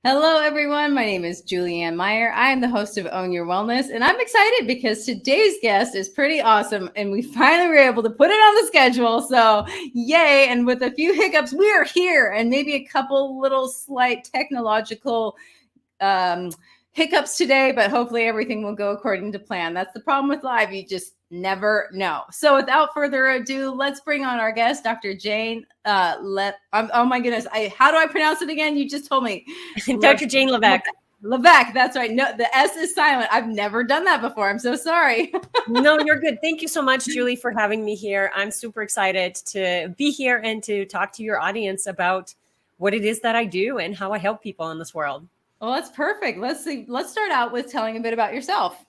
Hello, everyone. My name is Julianne Meyer. I am the host of Own Your Wellness, and I'm excited because today's guest is pretty awesome, and we finally were able to put it on the schedule. So, yay! And with a few hiccups, we are here, and maybe a couple little slight technological hiccups today, but hopefully everything will go according to plan. That's the problem with live. You just never know. So without further ado, let's bring on our guest, Dr. Jane. Oh my goodness. How do I pronounce it again? You just told me. Dr. Jane Levesque. Levesque, that's right. No, the S is silent. I've never done that before. I'm so sorry. No, you're good. Thank you so much, Julie, for having me here. I'm super excited to be here and to talk to your audience about what it is that I do and how I help people in this world. Well, that's perfect. Let's see. Let's start out with telling a bit about yourself.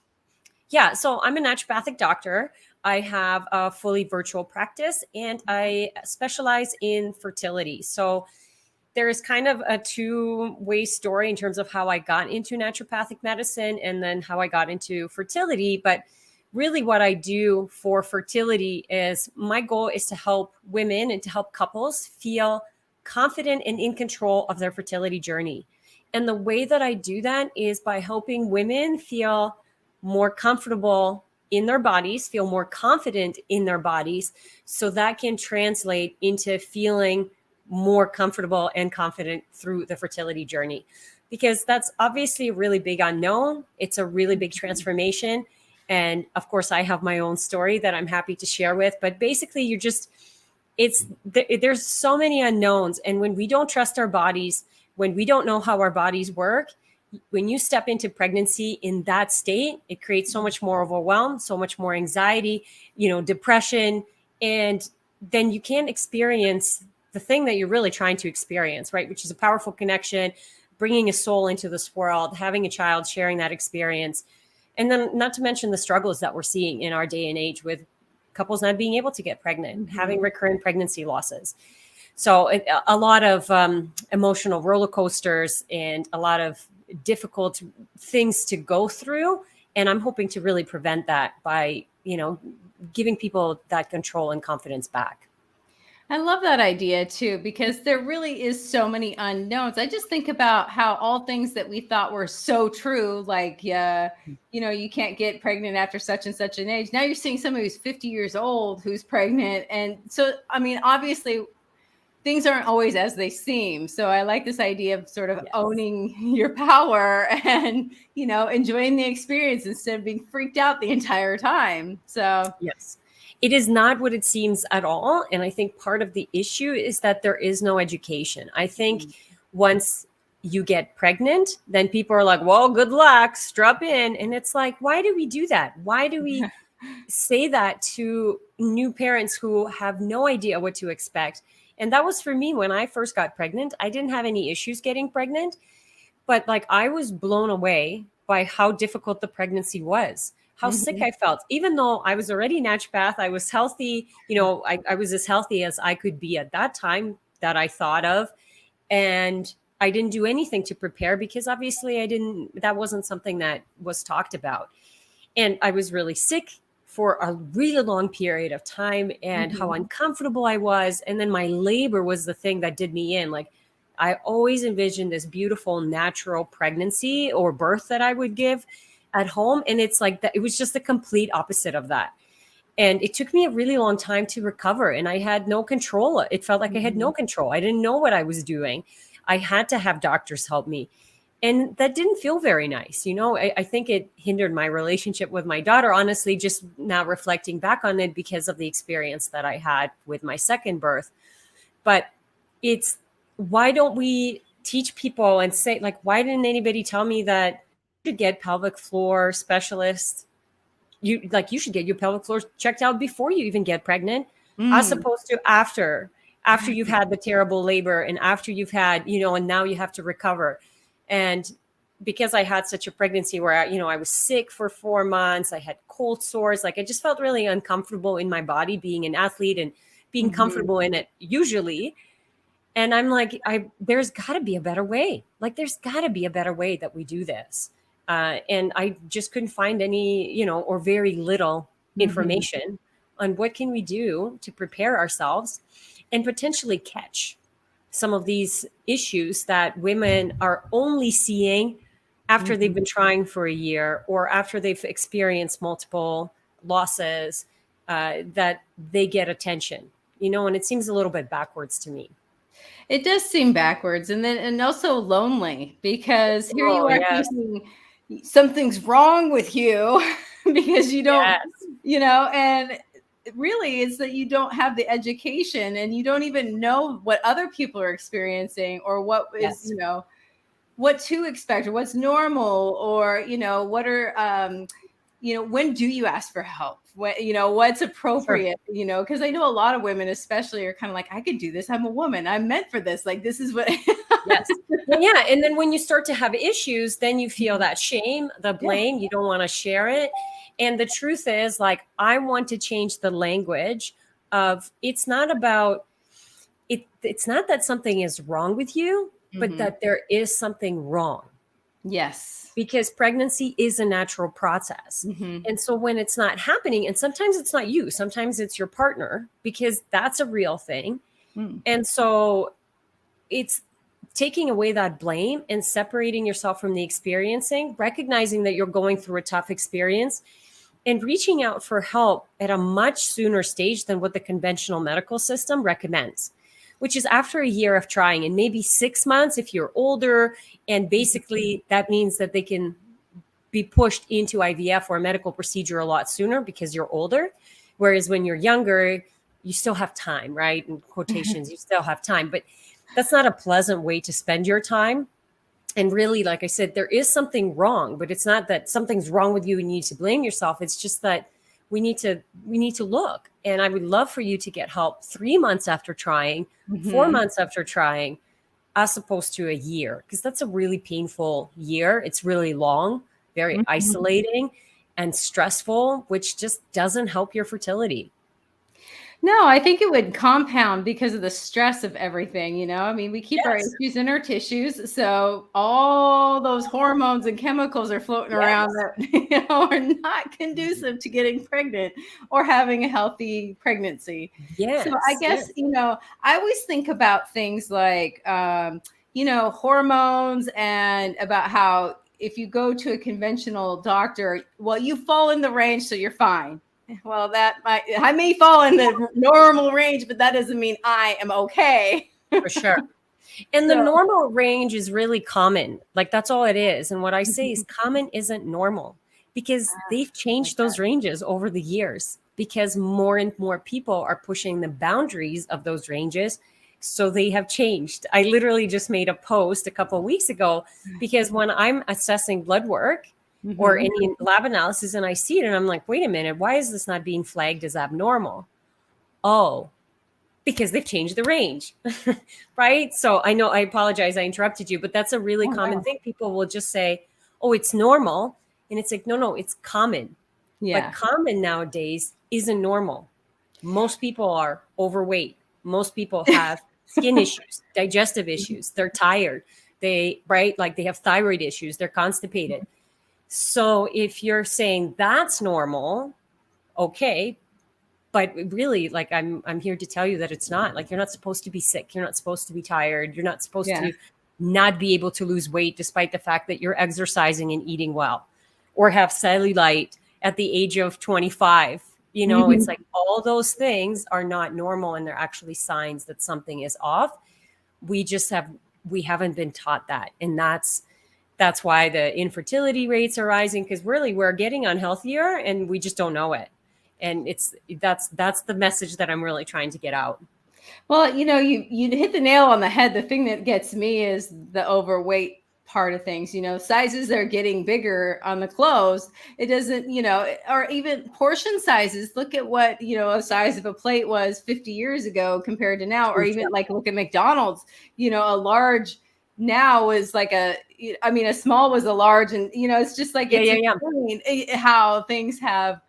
Yeah, so I'm a naturopathic doctor. I have a fully virtual practice and I specialize in fertility. So there is kind of a two-way story in terms of how I got into naturopathic medicine and then how I got into fertility. But really what I do for fertility is my goal is to help women and to help couples feel confident and in control of their fertility journey. And the way that I do that is by helping women feel more comfortable in their bodies, feel more confident in their bodies, so that can translate into feeling more comfortable and confident through the fertility journey, because that's obviously a really big unknown. It's a really big transformation. And of course, I have my own story that I'm happy to share with, but basically there's so many unknowns. And when we don't trust our bodies, when we don't know how our bodies work, when you step into pregnancy in that state, it creates so much more overwhelm, so much more anxiety, depression, and then you can't experience the thing that you're really trying to experience, right? Which is a powerful connection, bringing a soul into this world, having a child, sharing that experience. And then not to mention the struggles that we're seeing in our day and age with couples not being able to get pregnant, having recurrent pregnancy losses. So a lot of emotional roller coasters and a lot of difficult things to go through. And I'm hoping to really prevent that by, giving people that control and confidence back. I love that idea too, because there really is so many unknowns. I just think about how all things that we thought were so true, like, you can't get pregnant after such and such an age. Now you're seeing somebody who's 50 years old who's pregnant. And so, I mean, obviously things aren't always as they seem. So I like this idea of sort of owning your power and, enjoying the experience instead of being freaked out the entire time. So yes. It is not what it seems at all. And I think part of the issue is that there is no education. I think once you get pregnant, then people are like, well, good luck, strap in. And it's like, why do we do that? Why do we say that to new parents who have no idea what to expect? And that was for me when I first got pregnant. I didn't have any issues getting pregnant, but I was blown away by how difficult the pregnancy was. How sick I felt, even though I was already naturopath, I was healthy. I was as healthy as I could be at that time that I thought of. And I didn't do anything to prepare because obviously that wasn't something that was talked about. And I was really sick for a really long period of time and how uncomfortable I was. And then my labor was the thing that did me in. I always envisioned this beautiful natural pregnancy or birth that I would give at home. And it's like that. It was just the complete opposite of that. And it took me a really long time to recover and I had no control. It felt like I had no control. I didn't know what I was doing. I had to have doctors help me. And that didn't feel very nice. I think it hindered my relationship with my daughter, honestly, just now reflecting back on it because of the experience that I had with my second birth. But why don't we teach people and say, why didn't anybody tell me that should get pelvic floor specialists. You should get your pelvic floor checked out before you even get pregnant, as opposed to after you've had the terrible labor and after you've had, and now you have to recover. And because I had such a pregnancy where I was sick for 4 months, I had cold sores, I just felt really uncomfortable in my body being an athlete and being comfortable in it usually. And I'm like, there's got to be a better way. There's got to be a better way that we do this. And I just couldn't find any, or very little information on what can we do to prepare ourselves and potentially catch some of these issues that women are only seeing after they've been trying for a year or after they've experienced multiple losses, that they get attention, and it seems a little bit backwards to me. It does seem backwards, and also lonely, because here you are Yes. thinking something's wrong with you because you don't, Yes. and really it's that you don't have the education and you don't even know what other people are experiencing or what is, Yes. what to expect or what's normal, or, what are, when do you ask for help? What, what's appropriate, Sure. because I know a lot of women especially are kind of like, I could do this. I'm a woman. I'm meant for this. Like, this is what. Yes. Well, yeah. And then when you start to have issues, then you feel that shame, the blame, you don't want to share it. And the truth is, like, I want to change the language of, it's not about it. It's not that something is wrong with you, but that there is something wrong. Yes. Because pregnancy is a natural process. And so when it's not happening, and sometimes it's not you, sometimes it's your partner, because that's a real thing. And so it's taking away that blame and separating yourself from the experiencing, recognizing that you're going through a tough experience, and reaching out for help at a much sooner stage than what the conventional medical system recommends, which is after a year of trying, and maybe 6 months if you're older. And basically that means that they can be pushed into IVF or a medical procedure a lot sooner because you're older. Whereas when you're younger, you still have time, right? In quotations, you still have time, but that's not a pleasant way to spend your time. And really, like I said, there is something wrong, but it's not that something's wrong with you and you need to blame yourself. It's just that we need to look. And I would love for you to get help 3 months after trying, 4 months after trying, as opposed to a year, because that's a really painful year. It's really long, very isolating and stressful, which just doesn't help your fertility. No, I think it would compound because of the stress of everything, I mean, we keep our Yes. issues in our tissues. So all those hormones and chemicals are floating around that, are not conducive to getting pregnant or having a healthy pregnancy. So I Yes. guess, I always think about things like, hormones, and about how if you go to a conventional doctor, well, you fall in the range, so you're fine. Well, I may fall in the normal range, but that doesn't mean I am okay. For sure. And the normal range is really common. Like, that's all it is. And what I say is common isn't normal, because they've changed those ranges over the years, because more and more people are pushing the boundaries of those ranges. So they have changed. I literally just made a post a couple of weeks ago, because when I'm assessing blood work or any lab analysis and I see it and I'm like, wait a minute, why is this not being flagged as abnormal? Oh, because they've changed the range, right? So I know, I apologize, I interrupted you, but that's a really common thing. People will just say, oh, it's normal. And it's like, no, it's common. Yeah. But common nowadays isn't normal. Most people are overweight. Most people have skin issues, digestive issues. They're tired. Like they have thyroid issues. They're constipated. So if you're saying that's normal, okay, but really, like, I'm here to tell you that it's not. Like, you're not supposed to be sick. You're not supposed to be tired. You're not supposed to not be able to lose weight despite the fact that you're exercising and eating well, or have cellulite at the age of 25. It's like all those things are not normal, and they're actually signs that something is off. We haven't been taught that. And that's why the infertility rates are rising, because really we're getting unhealthier and we just don't know it. And that's the message that I'm really trying to get out. Well, you hit the nail on the head. The thing that gets me is the overweight part of things. Sizes are getting bigger on the clothes. It doesn't, or even portion sizes. Look at what, a size of a plate was 50 years ago compared to now, or even like look at McDonald's, a large now is like a small was a large, and, it's just like, it's how things have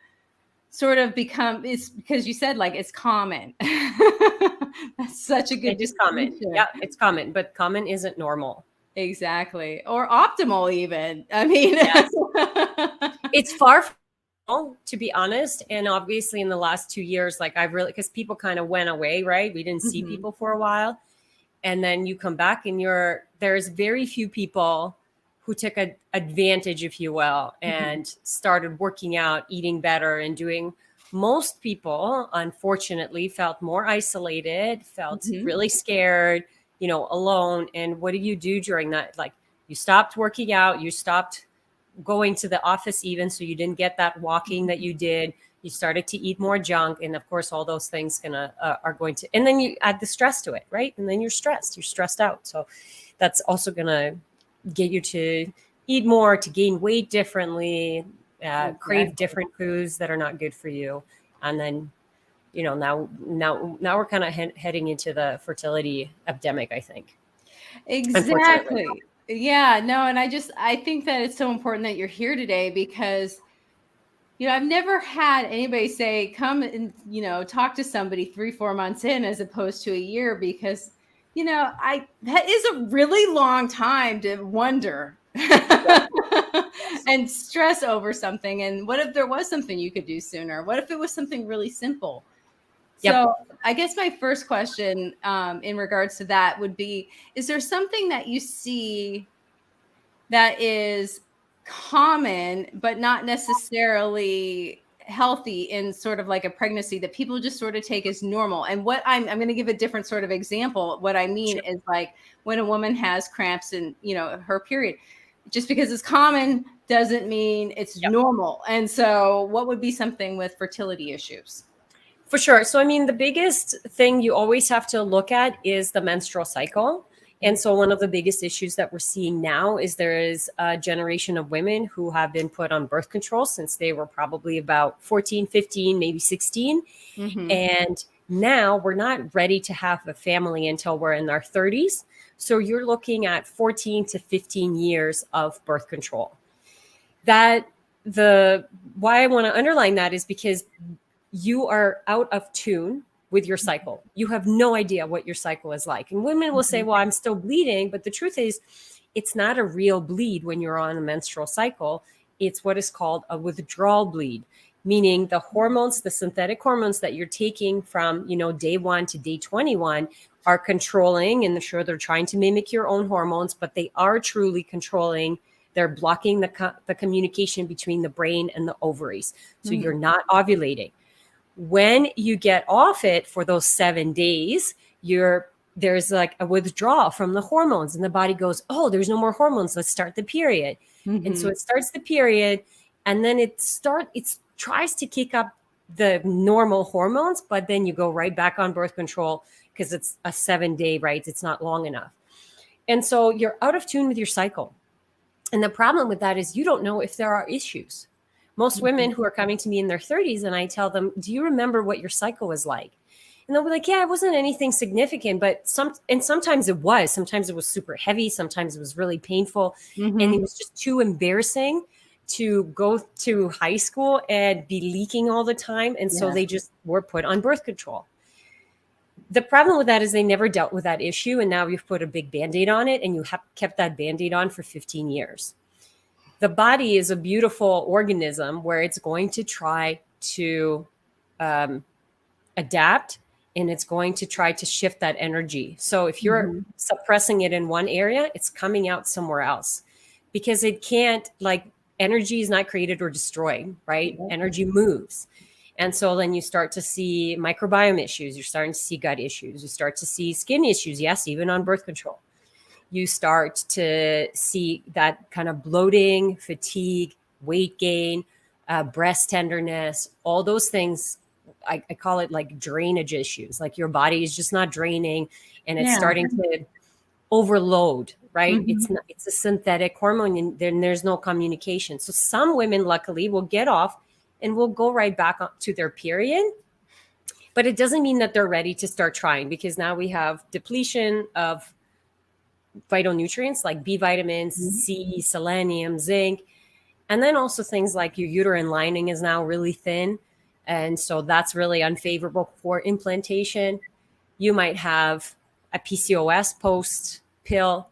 sort of become. It's because you said, like, it's common. That's such a good. It is common. Yeah, it's common, but common isn't normal. Exactly. Or optimal even. I mean, yes. It's far from, to be honest. And obviously in the last 2 years, like, I've really, because people kind of went away, right? We didn't see people for a while. and then you come back and there's very few people who took advantage, if you will, and started working out, eating better, and doing. Most people, unfortunately, felt more isolated, felt really scared, alone. And what do you do during that? Like, you stopped working out, you stopped going to the office even, so you didn't get that walking that you did. You started to eat more junk, and of course, all those things are going to. And then you add the stress to it, right? And then you're stressed out. So that's also gonna get you to eat more, to gain weight differently, crave different foods that are not good for you, and then now we're kind of heading into the fertility epidemic, I think. Exactly. Yeah, no, and I think that it's so important that you're here today because I've never had anybody say, come and, talk to somebody 3-4 months in as opposed to a year, because, that is a really long time to wonder and stress over something. And what if there was something you could do sooner? What if it was something really simple? So I guess my first question in regards to that would be, is there something that you see that is common, but not necessarily healthy in sort of like a pregnancy that people just sort of take as normal? And what I'm going to give a different sort of example. What I mean is like when a woman has cramps in, her period, just because it's common doesn't mean it's normal. And so what would be something with fertility issues? For sure. So, I mean, the biggest thing you always have to look at is the menstrual cycle. And so one of the biggest issues that we're seeing now is there is a generation of women who have been put on birth control since they were probably about 14, 15, maybe 16. And now we're not ready to have a family until we're in our 30s. So you're looking at 14 to 15 years of birth control. Why I want to underline that is because you are out of tune with your cycle. You have no idea what your cycle is like. And women will say, well, I'm still bleeding. But the truth is, it's not a real bleed when you're on a menstrual cycle. It's what is called a withdrawal bleed, meaning the hormones, the synthetic hormones that you're taking from, day 1 to day 21 are controlling, and sure, they're trying to mimic your own hormones, but they are truly controlling. They're blocking the communication between the brain and the ovaries. So you're not ovulating. When you get off it for those 7 days, there's like a withdrawal from the hormones, and the body goes, oh, there's no more hormones. Let's start the period. And so it starts the period, and then it tries to kick up the normal hormones, but then you go right back on birth control because it's a 7-day, right? It's not long enough. And so you're out of tune with your cycle. And the problem with that is you don't know if there are issues. Most women who are coming to me in their 30s, and I tell them, do you remember what your cycle was like? And they'll be like, yeah, it wasn't anything significant, but sometimes it was. Sometimes it was super heavy. Sometimes it was really painful. And it was just too embarrassing to go to high school and be leaking all the time. And so they just were put on birth control. The problem with that is they never dealt with that issue. And now you've put a big Band-Aid on it, and you have kept that Band-Aid on for 15 years. The body is a beautiful organism where it's going to try to adapt, and it's going to try to shift that energy. So if you're suppressing it in one area, it's coming out somewhere else, because it can't, like, energy is not created or destroyed, right? Energy moves. And so then you start to see microbiome issues. You're starting to see gut issues. You start to see skin issues. Yes, even on birth control. You start to see that kind of bloating, fatigue, weight gain, breast tenderness, all those things. I call it like drainage issues. Like your body is just not draining, and it's starting to overload, right? It's a synthetic hormone, and then there's no communication. So some women, luckily, will get off and will go right back up to their period. But it doesn't mean that they're ready to start trying, because now we have depletion of phytonutrients like B vitamins, C, selenium, zinc, and then also things like your uterine lining is now really thin. And so that's really unfavorable for implantation. You might have a PCOS post pill,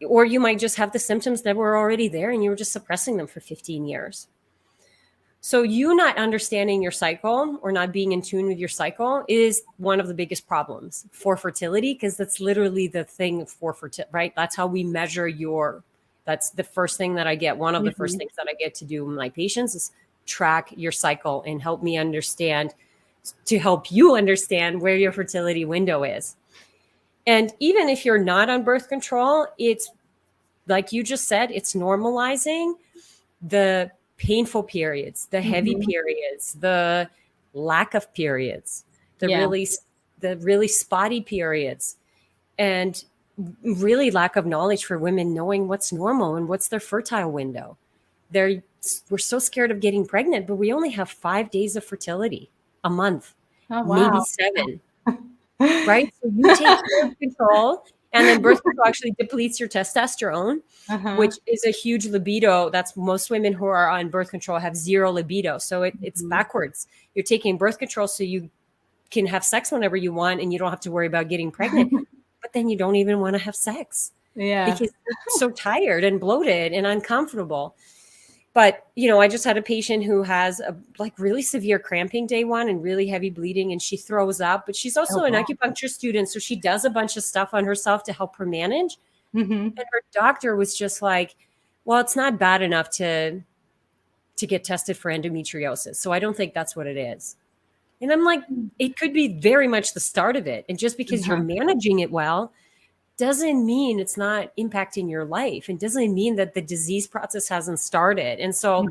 or you might just have the symptoms that were already there and you were just suppressing them for 15 years. So you not understanding your cycle or not being in tune with your cycle is one of the biggest problems for fertility, because that's literally the thing for fertility, right? That's how we measure that's the first thing that I get. One of the first things that I get to do with my patients is track your cycle and help me understand, to help you understand where your fertility window is. And even if you're not on birth control, it's like you just said, it's normalizing the painful periods, the heavy periods, the lack of periods, the really spotty periods, and really lack of knowledge for women knowing what's normal and what's their fertile window. We're so scared of getting pregnant, but we only have 5 days of fertility a month, maybe 7. Right? So you take birth control, and then birth control actually depletes your testosterone, which is a huge libido. That's most women who are on birth control have 0 libido. So it's backwards. You're taking birth control so you can have sex whenever you want and you don't have to worry about getting pregnant. But then you don't even want to have sex. Yeah. Because you're so tired and bloated and uncomfortable. But, I just had a patient who has a really severe cramping day 1 and really heavy bleeding, and she throws up, but she's also an acupuncture student. So she does a bunch of stuff on herself to help her manage. And her doctor was just like, well, it's not bad enough to get tested for endometriosis. So I don't think that's what it is. And I'm like, it could be very much the start of it. And just because you're managing it well, doesn't mean it's not impacting your life, and doesn't mean that the disease process hasn't started. And so,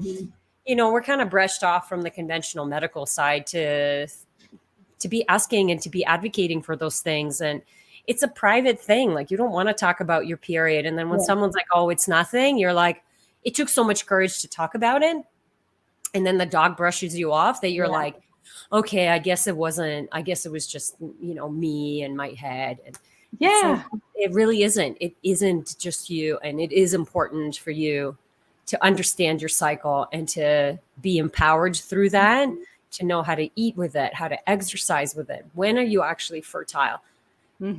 we're kind of brushed off from the conventional medical side to be asking and to be advocating for those things. And it's a private thing. Like, you don't want to talk about your period. And then when someone's like, oh, it's nothing, you're like, it took so much courage to talk about it. And then the dog brushes you off that you're like, okay, I guess it was just, me and my head. And it really isn't. It isn't just you. And it is important for you to understand your cycle and to be empowered through that, to know how to eat with it, how to exercise with it. When are you actually fertile?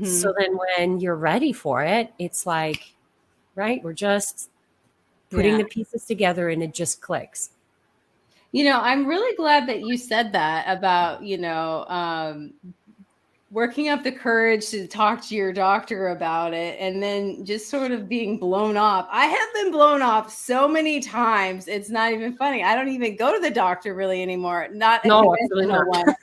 So then when you're ready for it, it's like, right, we're just putting the pieces together and it just clicks. I'm really glad that you said that about, working up the courage to talk to your doctor about it, and then just sort of being blown off. I have been blown off so many times. It's not even funny. I don't even go to the doctor really anymore. Not a conventional one.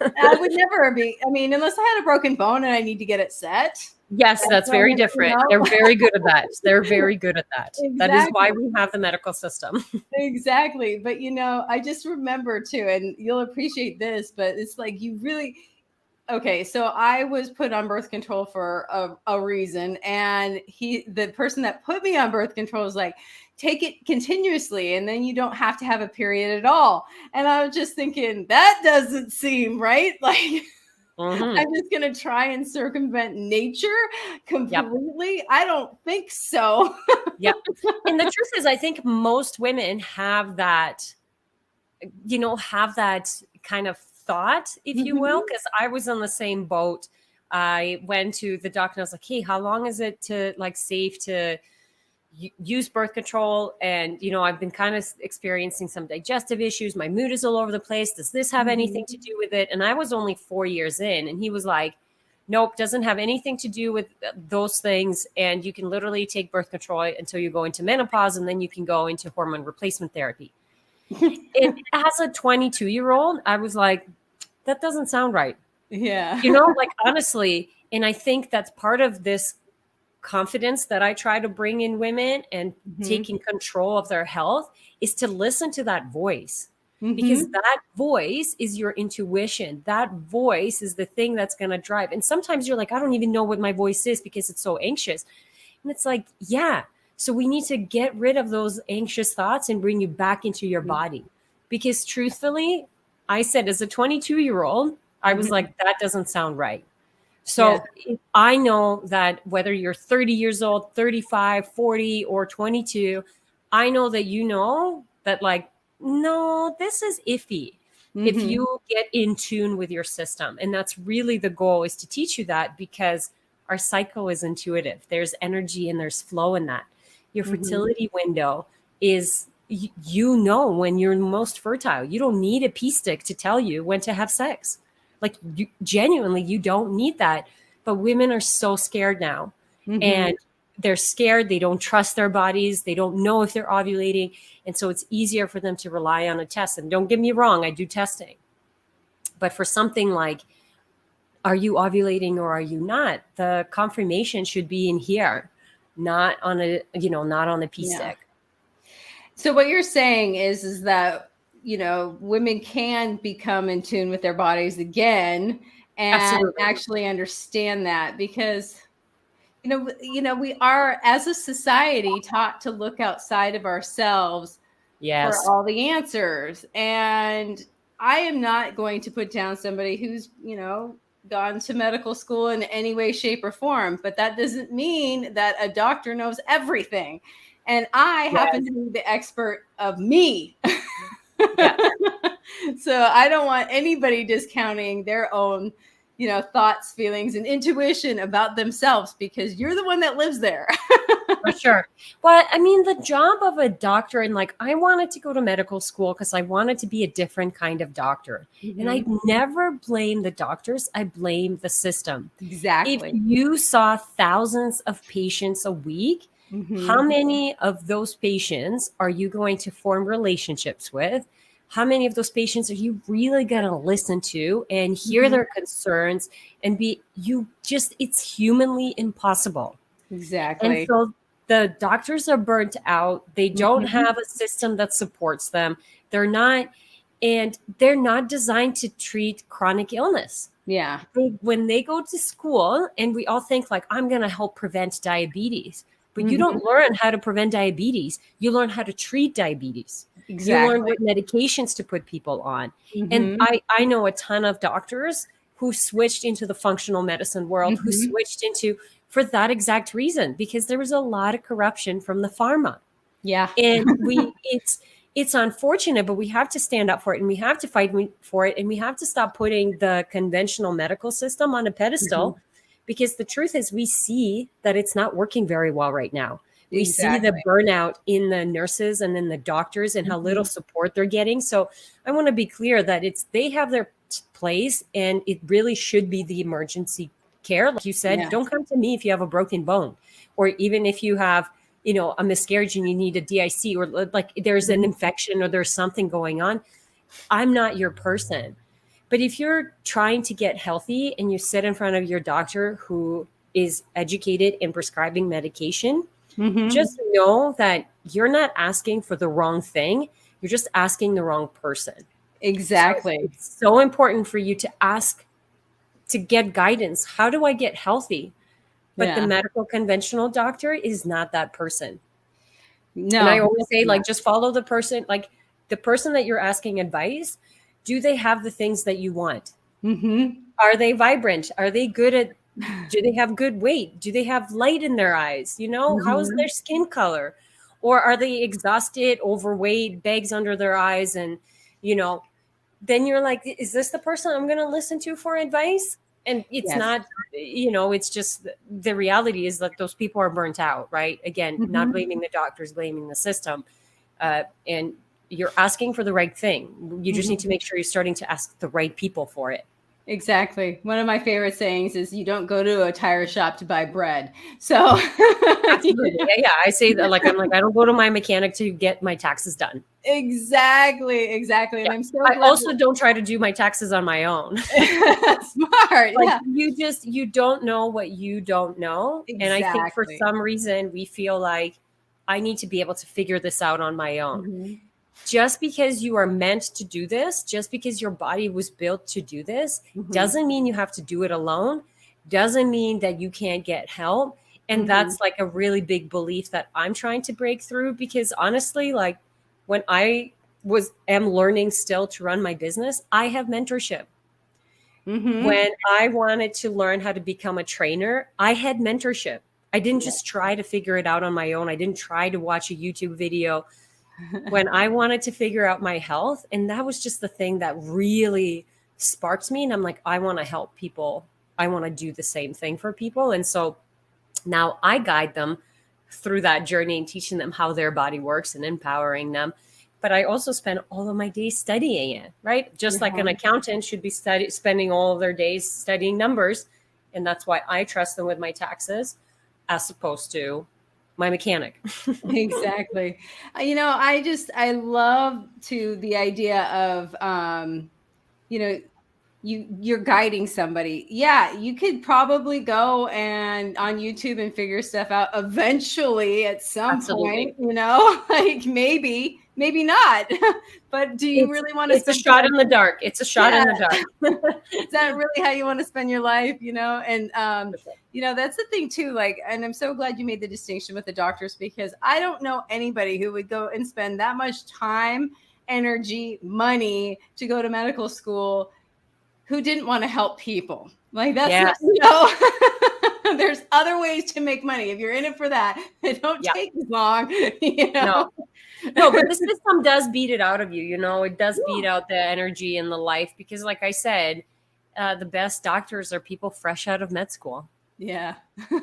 I would never be. I mean, unless I had a broken bone and I need to get it set. Yes, that's very different. They're very good at that. They're very good at that. Exactly. That is why we have the medical system. Exactly. But, I just remember too, and you'll appreciate this, but it's like you really... Okay, so I was put on birth control for a reason, and the person that put me on birth control was like, take it continuously, and then you don't have to have a period at all. And I was just thinking, that doesn't seem right. Like, I'm just going to try and circumvent nature completely. Yep. I don't think so. Yeah. And the truth is, I think most women have that, kind of thought, if you will, because I was on the same boat. I went to the doctor and I was like, hey, how long is it safe to use birth control? And, I've been kind of experiencing some digestive issues. My mood is all over the place. Does this have anything to do with it? And I was only 4 years in, and he was like, nope, doesn't have anything to do with those things. And you can literally take birth control until you go into menopause, and then you can go into hormone replacement therapy. And as a 22-year-old, I was like, that doesn't sound right. Yeah. Honestly, and I think that's part of this confidence that I try to bring in women and taking control of their health is to listen to that voice, because that voice is your intuition. That voice is the thing that's going to drive. And sometimes you're like, I don't even know what my voice is because it's so anxious. And it's like, yeah. So we need to get rid of those anxious thoughts and bring you back into your body. Because truthfully, I said, as a 22-year-old, I was like, that doesn't sound right. So I know that whether you're 30 years old, 35, 40, or 22, I know that that no, this is iffy. If you get in tune with your system. And that's really the goal, is to teach you that, because our cycle is intuitive. There's energy and there's flow in that. Your fertility window is you know when you're most fertile. You don't need a pee stick to tell you when to have sex. Like, you genuinely, you don't need that. But women are so scared now. Mm-hmm. And they're scared. They don't trust their bodies. They don't know if they're ovulating. And so it's easier for them to rely on a test. And don't get me wrong, I do testing. But for something like, are you ovulating or are you not? The confirmation should be in here, not on a, not on the pee stick. So what you're saying is that, women can become in tune with their bodies again and Absolutely. actually understand that, because, we are, as a society, taught to look outside of ourselves for all the answers. And I am not going to put down somebody who's, gone to medical school in any way, shape, or form, but that doesn't mean that a doctor knows everything. And I happen to be the expert of me. So I don't want anybody discounting their own, thoughts, feelings, and intuition about themselves, because you're the one that lives there. For sure. Well, I mean, the job of a doctor, and like, I wanted to go to medical school because I wanted to be a different kind of doctor. Mm-hmm. And I never blame the doctors. I blame the system. Exactly. If you saw thousands of patients a week, mm-hmm. how many of those patients are you going to form relationships with? How many of those patients are you really going to listen to and hear mm-hmm. their concerns and it's humanly impossible. Exactly. And so the doctors are burnt out. They don't mm-hmm. have a system that supports them. They're not designed to treat chronic illness. Yeah. When they go to school, and we all think like, I'm going to help prevent diabetes, but mm-hmm. you don't learn how to prevent diabetes. You learn how to treat diabetes. Exactly. You learn what medications to put people on. Mm-hmm. And I know a ton of doctors who switched into the functional medicine world, mm-hmm. who switched into for that exact reason, because there was a lot of corruption from the pharma. Yeah. And it's unfortunate, but we have to stand up for it, and we have to fight for it, and we have to stop putting the conventional medical system on a pedestal, mm-hmm. because the truth is we see that it's not working very well right now. We see the burnout in the nurses and in the doctors and how mm-hmm. little support they're getting. So I want to be clear that they have their place, and it really should be the emergency care. Like you said, don't come to me if you have a broken bone, or even if you have, a miscarriage and you need a DIC, or like there's an infection or there's something going on. I'm not your person. But if you're trying to get healthy and you sit in front of your doctor who is educated in prescribing medication, mm-hmm. just know that you're not asking for the wrong thing. You're just asking the wrong person. Exactly. So it's so important for you to ask, to get guidance. How do I get healthy? But the medical conventional doctor is not that person. No. And I always say, like, just follow the person, like the person that you're asking advice. Do they have the things that you want? Mm-hmm. Are they vibrant? Are they good at, do they have good weight? Do they have light in their eyes? Mm-hmm. How's their skin color? Or are they exhausted, overweight, bags under their eyes? And, then you're like, is this the person I'm going to listen to for advice? And it's not, it's just the reality is that those people are burnt out, right? Again, mm-hmm. not blaming the doctors, blaming the system. And you're asking for the right thing. You just mm-hmm. need to make sure you're starting to ask the right people for it. Exactly. One of my favorite sayings is you don't go to a tire shop to buy bread. So absolutely. Yeah. I say that, like, I don't go to my mechanic to get my taxes done. Exactly. And I'm so I also don't try to do my taxes on my own. Smart. Like, you don't know what you don't know. Exactly. And I think for some reason we feel like I need to be able to figure this out on my own. Mm-hmm. Just because you are meant to do this, just because your body was built to do this, mm-hmm. doesn't mean you have to do it alone. Doesn't mean that you can't get help. And mm-hmm. that's like a really big belief that I'm trying to break through, because honestly, like when I am learning still to run my business, I have mentorship. Mm-hmm. When I wanted to learn how to become a trainer, I had mentorship. I didn't just try to figure it out on my own. I didn't try to watch a YouTube video. When I wanted to figure out my health, and that was just the thing that really sparked me. And I'm like, I want to help people. I want to do the same thing for people. And so now I guide them through that journey and teaching them how their body works and empowering them. But I also spend all of my days studying it, right? Just like an accountant should be spending all of their days studying numbers. And that's why I trust them with my taxes as opposed to my mechanic. Exactly. I love the idea of, you're guiding somebody. Yeah, you could probably go and on YouTube and figure stuff out eventually at some point, like maybe not. But do you really want to? It's a shot in the dark. It's a shot in the dark. Is that really how you want to spend your life? And that's the thing too. Like, and I'm so glad you made the distinction with the doctors, because I don't know anybody who would go and spend that much time, energy, money to go to medical school who didn't want to help people. Like that's, there's other ways to make money. If you're in it for that, it don't take as long, No, but the system does beat it out of you. It does beat out the energy and the life, because like I said, the best doctors are people fresh out of med school. Yeah.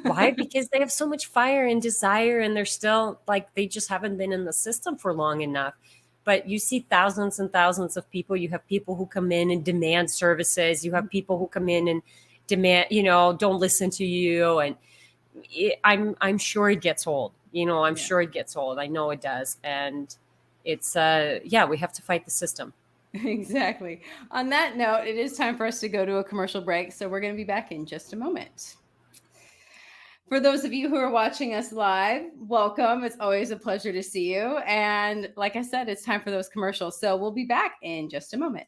Why? Because they have so much fire and desire, and they're still like, they just haven't been in the system for long enough. But you see thousands and thousands of people. You have people who come in and demand services. You have people who come in and demand, don't listen to you. And I'm sure it gets old. I'm sure it gets old. I know it does. And it's, we have to fight the system. Exactly. On that note, it is time for us to go to a commercial break. So we're going to be back in just a moment. For those of you who are watching us live, welcome. It's always a pleasure to see you. And like I said, it's time for those commercials. So we'll be back in just a moment.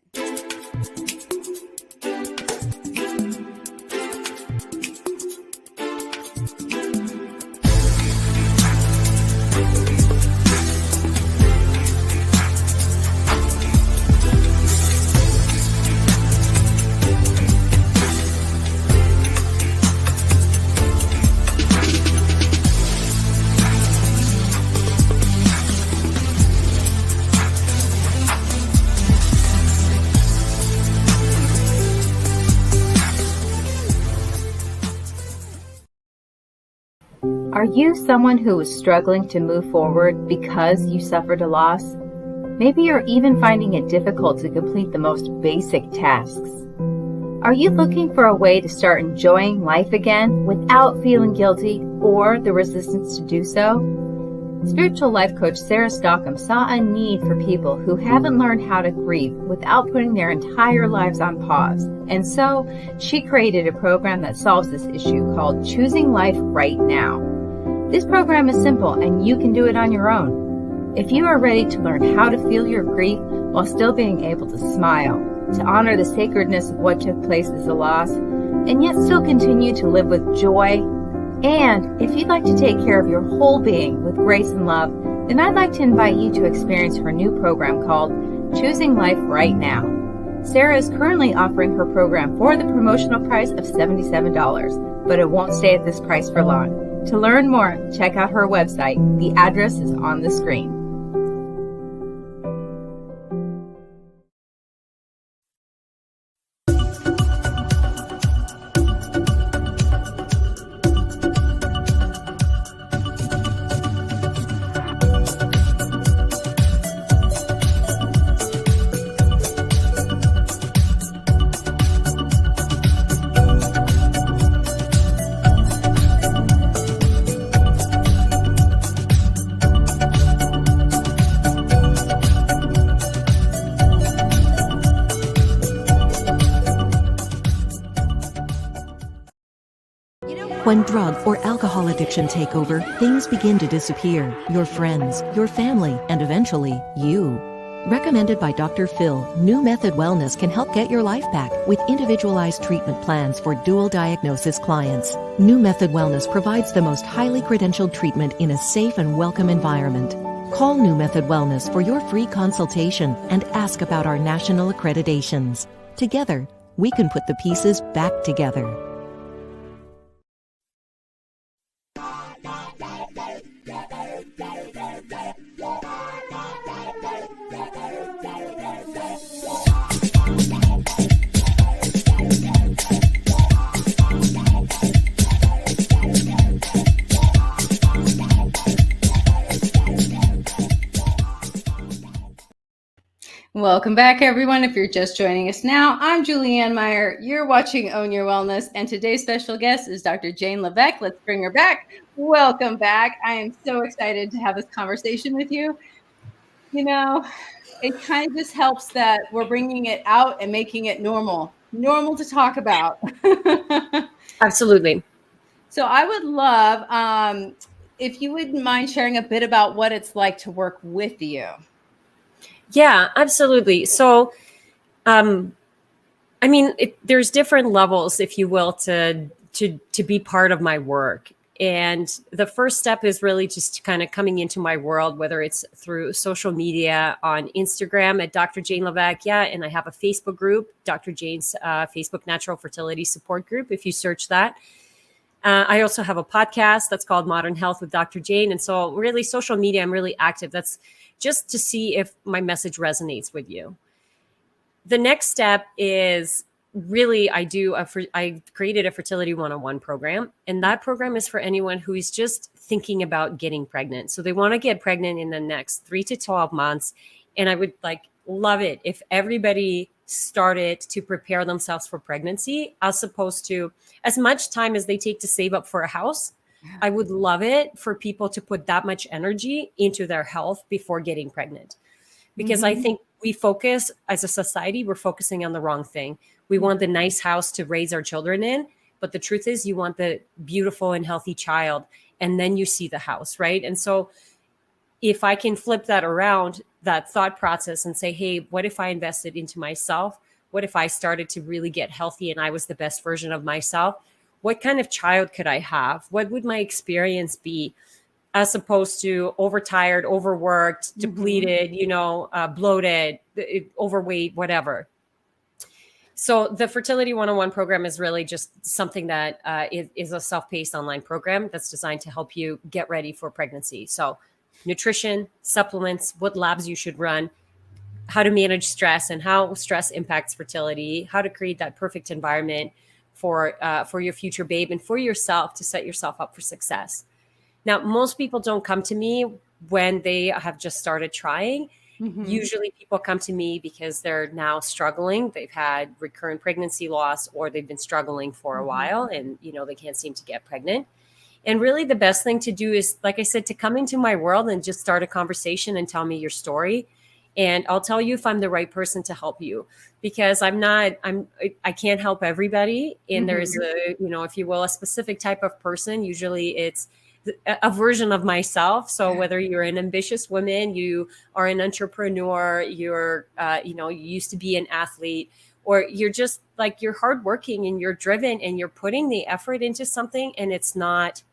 Are you someone who is struggling to move forward because you suffered a loss? Maybe you're even finding it difficult to complete the most basic tasks. Are you looking for a way to start enjoying life again without feeling guilty or the resistance to do so? Spiritual life coach Sarah Stockham saw a need for people who haven't learned how to grieve without putting their entire lives on pause. And so she created a program that solves this issue called Choosing Life Right Now. This program is simple and you can do it on your own. If you are ready to learn how to feel your grief while still being able to smile, to honor the sacredness of what took place as a loss, and yet still continue to live with joy, and if you'd like to take care of your whole being with grace and love, then I'd like to invite you to experience her new program called Choosing Life Right Now. Sarah is currently offering her program for the promotional price of $77, but it won't stay at this price for long. To learn more, check out her website. The address is on the screen. When drug or alcohol addiction take over, things begin to disappear. Your friends, your family, and eventually, you. Recommended by Dr. Phil, New Method Wellness can help get your life back with individualized treatment plans for dual diagnosis clients. New Method Wellness provides the most highly credentialed treatment in a safe and welcome environment. Call New Method Wellness for your free consultation and ask about our national accreditations. Together, we can put the pieces back together. Welcome back, everyone. If you're just joining us now, I'm Julianne Meyer. You're watching Own Your Wellness, and today's special guest is Dr. Jane Levesque. Let's bring her back. Welcome back. I am so excited to have this conversation with you. You know, it kind of just helps that we're bringing it out and making it normal to talk about. Absolutely. So I would love if you wouldn't mind sharing a bit about what it's like to work with you. Yeah, absolutely. So, I mean, there's different levels, if you will, to be part of my work. And the first step is really just kind of coming into my world, whether it's through social media on Instagram at Dr. Jane Levesque. Yeah, and I have a Facebook group, Dr. Jane's Facebook Natural Fertility Support Group, if you search that. I also have a podcast that's called Modern Health with Dr. Jane. And so really social media, I'm really active. That's just to see if my message resonates with you. The next step is really I created a Fertility 101 program. And that program is for anyone who is just thinking about getting pregnant. So they want to get pregnant in the next 3 to 12 months. And I would love it if everybody started to prepare themselves for pregnancy, as opposed to as much time as they take to save up for a house. I would love it for people to put that much energy into their health before getting pregnant. Because I think we focus as a society, we're focusing on the wrong thing. We want the nice house to raise our children in. But the truth is you want the beautiful and healthy child. And then you see the house, right? And so if I can flip that around, that thought process, and say, hey, what if I invested into myself? What if I started to really get healthy and I was the best version of myself? What kind of child could I have? What would my experience be, as opposed to overtired, overworked, depleted, bloated, overweight, whatever. So the Fertility 101 program is really just something that is a self-paced online program that's designed to help you get ready for pregnancy. So nutrition, supplements, what labs you should run, how to manage stress and how stress impacts fertility, how to create that perfect environment for your future babe and for yourself to set yourself up for success. Now, most people don't come to me when they have just started trying. Usually people come to me because they're now struggling. They've had recurrent pregnancy loss, or they've been struggling for a while and, they can't seem to get pregnant. And really the best thing to do is, like I said, to come into my world and just start a conversation and tell me your story. And I'll tell you if I'm the right person to help you, because I can't help everybody. And there's if you will, a specific type of person. Usually it's a version of myself. So whether you're an ambitious woman, you are an entrepreneur, you used to be an athlete, or you're just you're hardworking and you're driven and you're putting the effort into something and it's not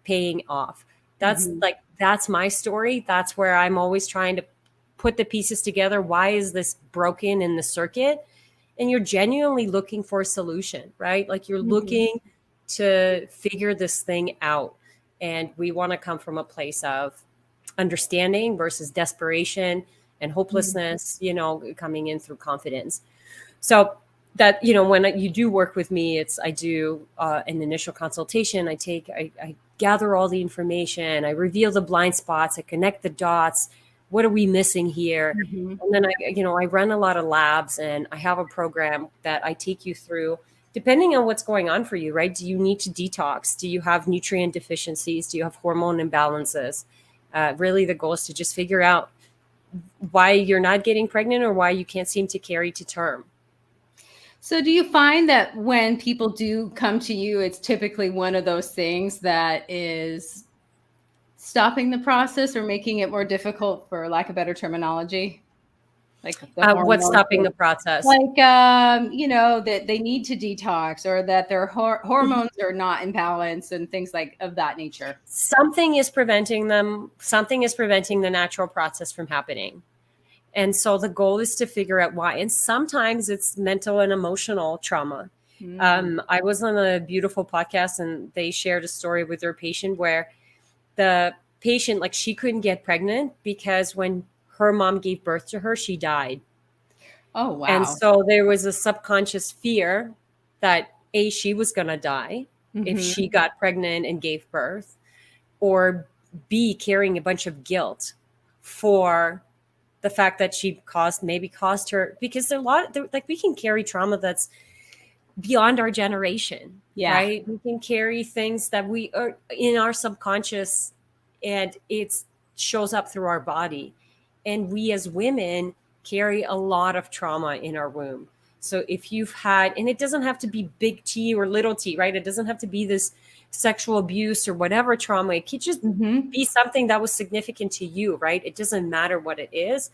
paying off. That's that's my story. That's where I'm always trying to put the pieces together. Why is this broken in the circuit? And you're genuinely looking for a solution, right? You're looking to figure this thing out. And we want to come from a place of understanding versus desperation and hopelessness, coming in through confidence. So that, when you do work with me, I do an initial consultation. I gather all the information. I reveal the blind spots. I connect the dots. What are we missing here? And then I run a lot of labs, and I have a program that I take you through depending on what's going on for you, right? Do you need to detox? Do you have nutrient deficiencies? Do you have hormone imbalances? Really the goal is to just figure out why you're not getting pregnant or why you can't seem to carry to term. So do you find that when people do come to you, it's typically one of those things that is stopping the process or making it more difficult, for lack of better terminology? What's stopping the process? That they need to detox, or that their hormones are not in balance and things of that nature. Something is preventing them. Something is preventing the natural process from happening. And so the goal is to figure out why. And sometimes it's mental and emotional trauma. I was on a beautiful podcast, and they shared a story with their patient where the patient, she couldn't get pregnant because when her mom gave birth to her, she died. Oh, wow. And so there was a subconscious fear that A, she was going to die if she got pregnant and gave birth, or B, carrying a bunch of guilt for the fact that she maybe caused her, because there are a lot, like we can carry trauma that's beyond our generation, right? We can carry things that we are in our subconscious, and it shows up through our body. And we as women carry a lot of trauma in our womb. So if you've had, and it doesn't have to be big T or little t, right? It doesn't have to be this sexual abuse or whatever trauma. It could just be something that was significant to you, right? It doesn't matter what it is.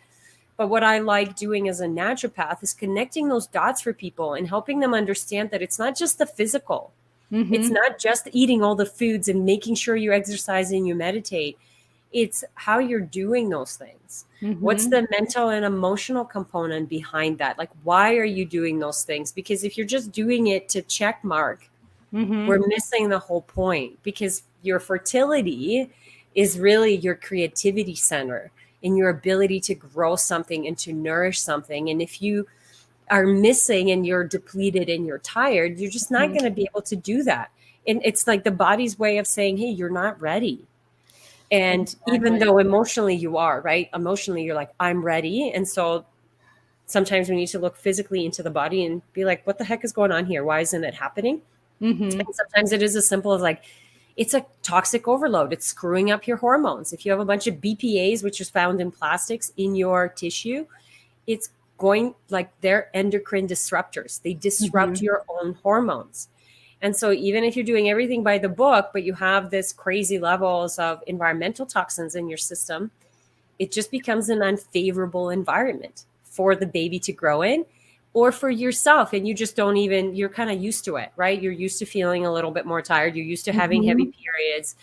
But what I like doing as a naturopath is connecting those dots for people and helping them understand that it's not just the physical. It's not just eating all the foods and making sure you exercise and you meditate. It's how you're doing those things. What's the mental and emotional component behind that? Like, why are you doing those things? Because if you're just doing it to check mark, we're missing the whole point, because your fertility is really your creativity center and your ability to grow something and to nourish something. And if you are missing and you're depleted and you're tired, you're just not going to be able to do that. And it's like the body's way of saying, hey, you're not ready. And even though emotionally you are, right? Emotionally, you're like, I'm ready. And so sometimes we need to look physically into the body and be like, what the heck is going on here? Why isn't it happening? And sometimes it is as simple as like, it's a toxic overload. It's screwing up your hormones. If you have a bunch of BPAs, which is found in plastics in your tissue, it's going, like, they're endocrine disruptors. They disrupt your own hormones. And so even if you're doing everything by the book, but you have this crazy levels of environmental toxins in your system, it just becomes an unfavorable environment for the baby to grow in, or for yourself. And you just don't even, you're kind of used to it, right? You're used to feeling a little bit more tired. You're used to having heavy periods.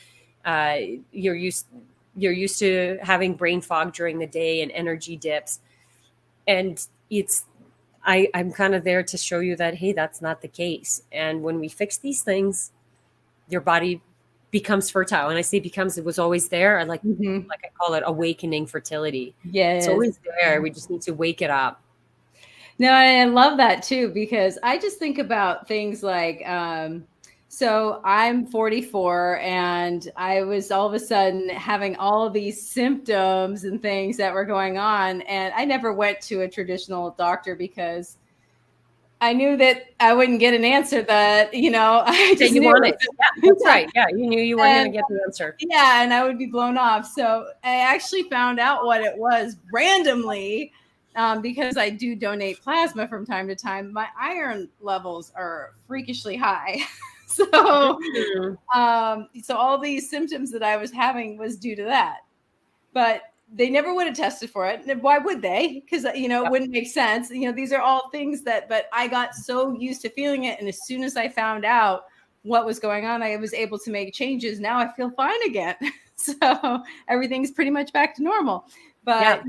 You're used to having brain fog during the day and energy dips. And I'm kind of there to show you that, hey, that's not the case. And when we fix these things, your body becomes fertile. And I say becomes, it was always there. I like I call it awakening fertility. It's always there. We just need to wake it up. No, I love that too, because I just think about things like, so I'm 44 and I was all of a sudden having all of these symptoms and things that were going on. And I never went to a traditional doctor because I knew that I wouldn't get an answer that, I just you knew wanted. Yeah, that's right. Yeah, you knew you weren't going to get the answer. Yeah, and I would be blown off. So I actually found out what it was randomly. Because I do donate plasma from time to time, my iron levels are freakishly high. So all these symptoms that I was having was due to that. But they never would have tested for it. Why would they? Because, it wouldn't make sense. These are all things but I got so used to feeling it. And as soon as I found out what was going on, I was able to make changes. Now I feel fine again. So everything's pretty much back to normal. But,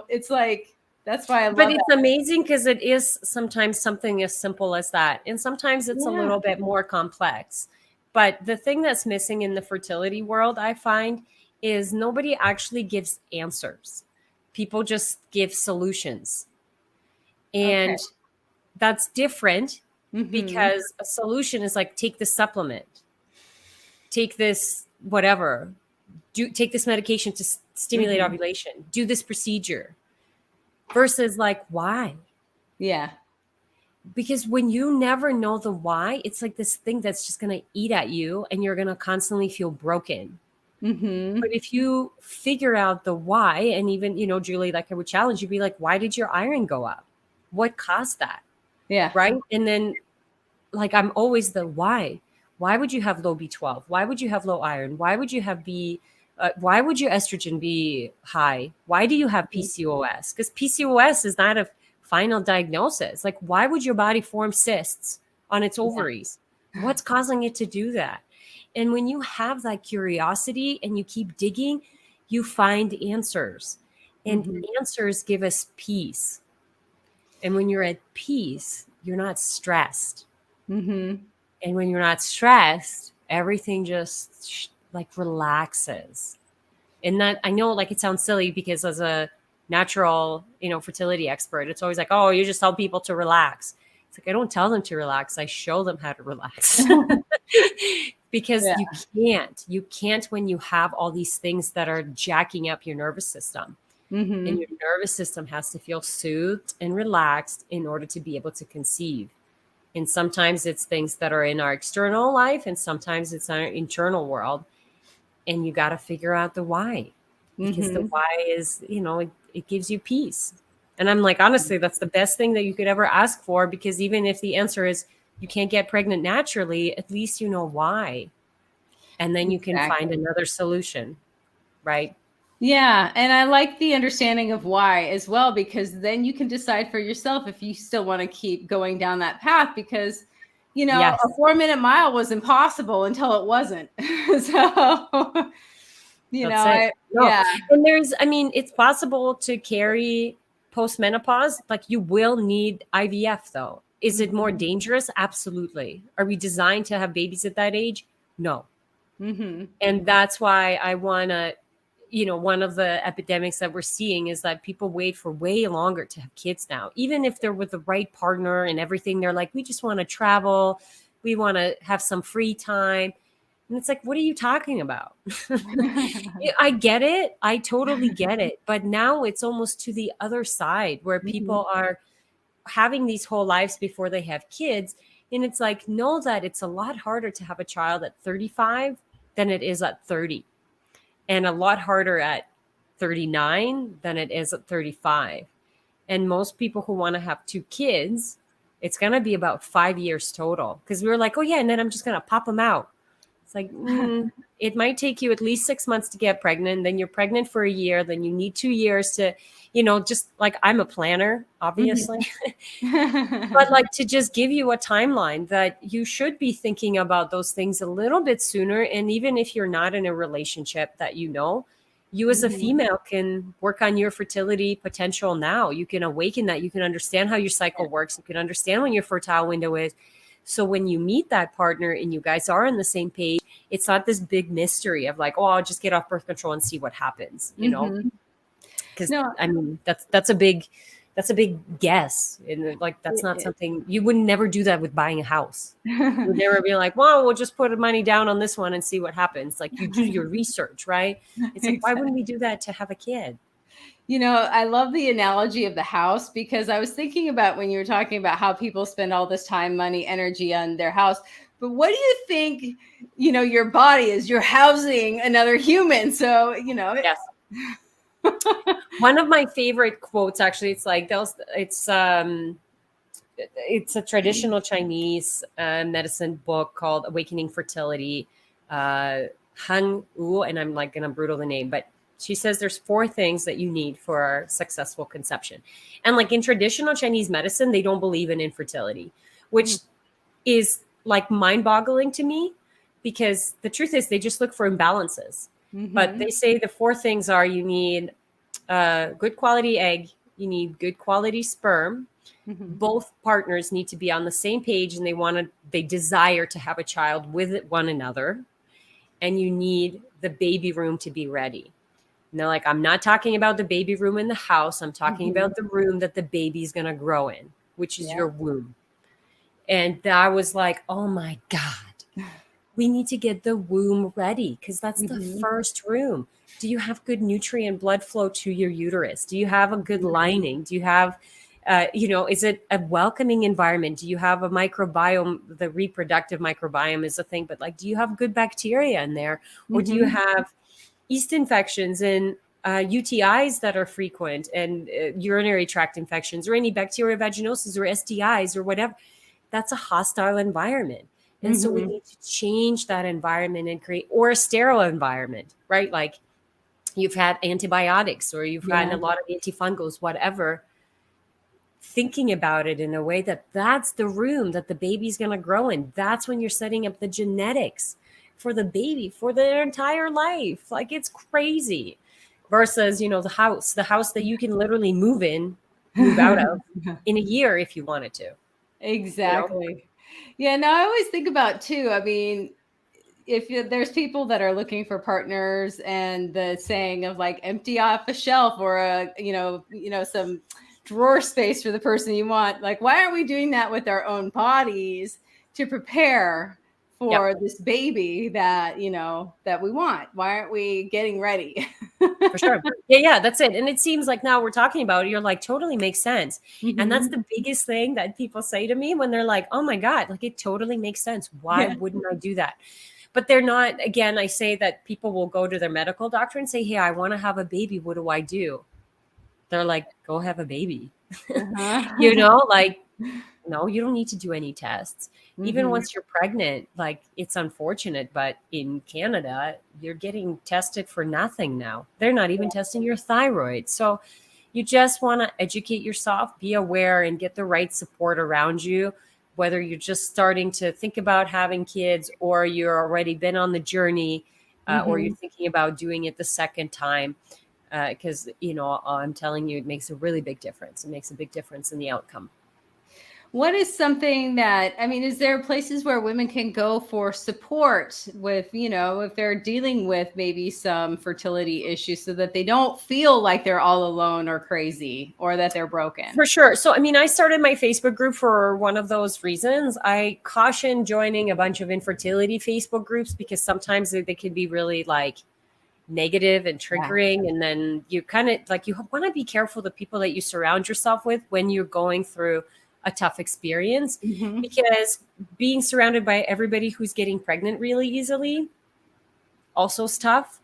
it's like, that's why I love it. But it's amazing because it is sometimes something as simple as that. And sometimes it's a little bit more complex. But the thing that's missing in the fertility world, I find, is nobody actually gives answers. People just give solutions. And that's different because a solution is like, take this supplement, take this whatever, take this medication to stimulate ovulation, do this procedure. Versus like, why? Yeah. Because when you never know the why, it's like this thing that's just going to eat at you and you're going to constantly feel broken. But if you figure out the why, and even, Julie, like I would challenge you, be like, why did your iron go up? What caused that? Yeah. Right. And then like, I'm always the why. Why would you have low B12? Why would you have low iron? Why would you have why would your estrogen be high? Why do you have PCOS? Because PCOS is not a final diagnosis. Like, why would your body form cysts on its ovaries? What's causing it to do that? And when you have that curiosity and you keep digging, you find answers. And answers give us peace. And when you're at peace, you're not stressed. And when you're not stressed, everything just like relaxes. And that, I know, like, it sounds silly because as a natural, fertility expert, it's always like, oh, you just tell people to relax. It's like, I don't tell them to relax. I show them how to relax. Because you can't when you have all these things that are jacking up your nervous system. Mm-hmm. And your nervous system has to feel soothed and relaxed in order to be able to conceive. And sometimes it's things that are in our external life, and sometimes it's our internal world. And you got to figure out the why, because the Mm-hmm. why is, it gives you peace. And I'm like, honestly, that's the best thing that you could ever ask for, because even if the answer is you can't get pregnant naturally, at least you know why. And then you can find Exactly. another solution, right? Yeah, and I like the understanding of why as well, because then you can decide for yourself if you still want to keep going down that path, because Yes, a 4-minute mile was impossible until it wasn't. So, that's it. No, yeah. and it's possible to carry postmenopause. Like, you will need IVF though. Is it more Mm-hmm. dangerous? Absolutely. Are we designed to have babies at that age? No. Mm-hmm. And that's why I want to, one of the epidemics that we're seeing is that people wait for way longer to have kids now. Even if they're with the right partner and everything, they're like, we just want to travel. We want to have some free time. And it's like, what are you talking about? I get it. I totally get it. But now it's almost to the other side, where Mm-hmm. people are having these whole lives before they have kids. And it's like, know that it's a lot harder to have a child at 35 than it is at 30, and a lot harder at 39 than it is at 35. And most people who want to have 2 kids, it's going to be about 5 years total, because we were like, oh yeah, and then I'm just going to pop them out. It's like, it might take you at least 6 months to get pregnant. Then you're pregnant for a year. Then you need 2 years to, just like, I'm a planner, obviously, but like, to just give you a timeline that you should be thinking about those things a little bit sooner. And even if you're not in a relationship that, you as a Mhm. female can work on your fertility potential now. You can awaken that. You can understand how your cycle works. You can understand when your fertile window is. So when you meet that partner and you guys are on the same page, it's not this big mystery of like, oh, I'll just get off birth control and see what happens, Mhm. because No, that's a big guess. And like, that's not it something you would never do that with buying a house. You would is. never be like, well, we'll just put money down on this one and see what happens. Like, you do your research, right? It's like, why wouldn't we do that to have a kid? I love the analogy of the house, because I was thinking about when you were talking about how people spend all this time, money, energy on their house. But what do you think, your body is? You're housing another human. So, Yes. One of my favorite quotes, actually, it's like those. It's a traditional Chinese medicine book called Awakening Fertility. Hung Wu, and I'm like gonna brutal the name, but she says there's 4 things that you need for successful conception. And like, in traditional Chinese medicine, they don't believe in infertility, which is like mind-boggling to me, because the truth is they just look for imbalances. But Mhm. they say the 4 things are: you need good quality egg, you need good quality sperm, Mhm. both partners need to be on the same page, and they desire to have a child with one another, and you need the baby room to be ready. And they're like, I'm not talking about the baby room in the house. I'm talking Mhm. about the room that the baby's going to grow in, which is Yeah. your womb. And I was like, oh my God, we need to get the womb ready, because that's the Mhm. first room. Do you have good nutrient blood flow to your uterus? Do you have a good lining? Do you have, is it a welcoming environment? Do you have a microbiome? The reproductive microbiome is a thing, but like, do you have good bacteria in there? Or do you Mhm. have yeast infections and UTIs that are frequent, and urinary tract infections, or any bacterial vaginosis or STIs or whatever? That's a hostile environment. And so we Mhm. need to change that environment and create, or a sterile environment, right? Like, you've had antibiotics, or you've gotten Yeah. a lot of antifungals, whatever. Thinking about it in a way that that's the room that the baby's going to grow in. That's when you're setting up the genetics for the baby for their entire life. Like, it's crazy. Versus, the house that you can literally move out of in a year if you wanted to, you know? Exactly. Yeah, no, I always think about too. I mean, there's people that are looking for partners, and the saying of like, empty off a shelf or some drawer space for the person you want. Like, why aren't we doing that with our own bodies to prepare for this baby that, you know, that we want? Why aren't we getting ready? For sure. Yeah, that's it. And it seems like now we're talking about it, you're like, totally makes sense. And that's the biggest thing that people say to me when they're like, oh my God, like it totally makes sense. Why wouldn't I do that? But they're not, again, I say that people will go to their medical doctor and say, hey, I want to have a baby. What do I do? They're like, go have a baby. You know, like, no, you don't need to do any tests. Even once you're pregnant, like it's unfortunate, but in Canada, you're getting tested for nothing now. They're not even testing your thyroid. So you just want to educate yourself, be aware, and get the right support around you, whether you're just starting to think about having kids or you're already been on the journey or you're thinking about doing it the second time. Because, you know, I'm telling you, it makes a really big difference. It makes a big difference in the outcome. What is something that, I mean, is there places where women can go for support with, you know, if they're dealing with maybe some fertility issues so that they don't feel like they're all alone or crazy or that they're broken? For sure. So, I mean, I started my Facebook group for one of those reasons. I caution joining a bunch of infertility Facebook groups because sometimes they can be really like negative and triggering. And then you kind of like, you want to be careful the people that you surround yourself with when you're going through a tough experience, because being surrounded by everybody who's getting pregnant really easily also is tough.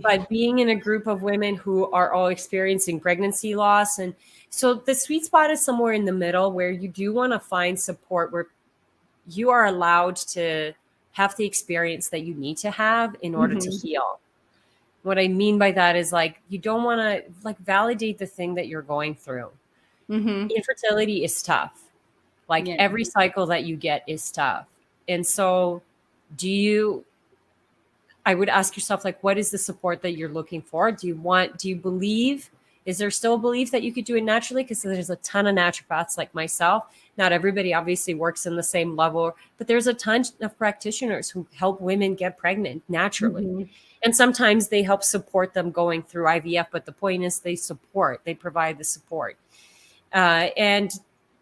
But being in a group of women who are all experiencing pregnancy loss, and so the sweet spot is somewhere in the middle where you do want to find support where you are allowed to have the experience that you need to have in order to heal. What I mean by that is like, you don't want to like validate the thing that you're going through. Infertility is tough. Like every cycle that you get is tough. And so I would ask yourself, like, what is the support that you're looking for? Do you believe, is there still a belief that you could do it naturally? Because there's a ton of naturopaths like myself. Not everybody obviously works in the same level, but there's a ton of practitioners who help women get pregnant naturally. And sometimes they help support them going through IVF. But the point is they provide the support. And,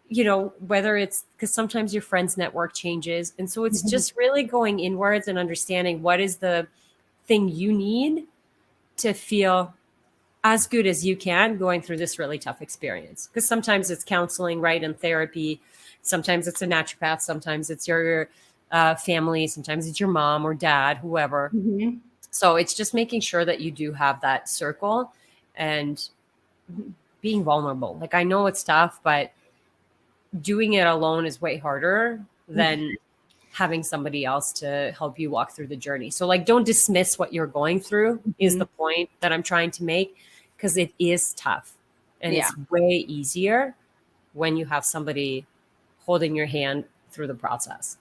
you know, whether it's because sometimes your friend's network changes. And so it's just really going inwards and understanding what is the thing you need to feel as good as you can going through this really tough experience. Because sometimes it's counseling, right? And therapy. Sometimes it's a naturopath. Sometimes it's your family. Sometimes it's your mom or dad, whoever. So it's just making sure that you do have that circle and being vulnerable. Like, I know it's tough, but doing it alone is way harder than having somebody else to help you walk through the journey. So like, don't dismiss what you're going through is the point that I'm trying to make, because it is tough and it's way easier when you have somebody holding your hand through the process.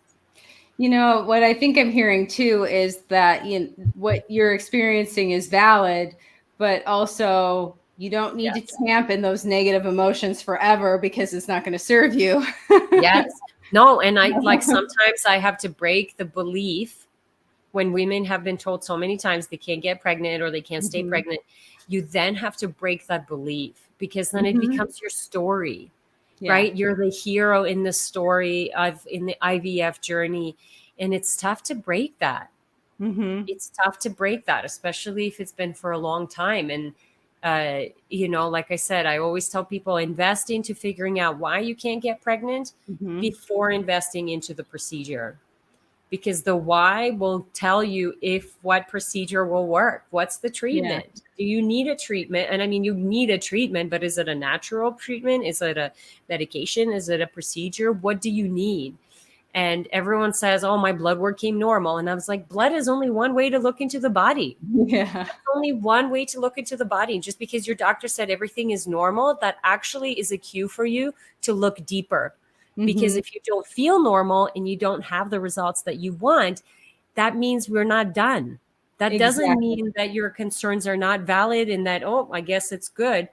You know, what I think I'm hearing too is that what you're experiencing is valid, but also you don't need to camp in those negative emotions forever because it's not going to serve you. Yes. No. And I like, sometimes I have to break the belief when women have been told so many times they can't get pregnant or they can't stay pregnant. You then have to break that belief, because then it becomes your story, right? You're the hero in the story in the IVF journey. And it's tough to break that. It's tough to break that, especially if it's been for a long time. And, you know, like I said, I always tell people, invest into figuring out why you can't get pregnant before investing into the procedure, because the why will tell you if what procedure will work. What's the treatment? Do you need a treatment? And I mean, you need a treatment, but is it a natural treatment? Is it a medication? Is it a procedure? What do you need? And everyone says, oh, my blood work came normal. And I was like, blood is only one way to look into the body. That's only one way to look into the body. And just because your doctor said everything is normal, that actually is a cue for you to look deeper. Because if you don't feel normal and you don't have the results that you want, that means we're not done. That doesn't mean that your concerns are not valid and that, oh, I guess it's good.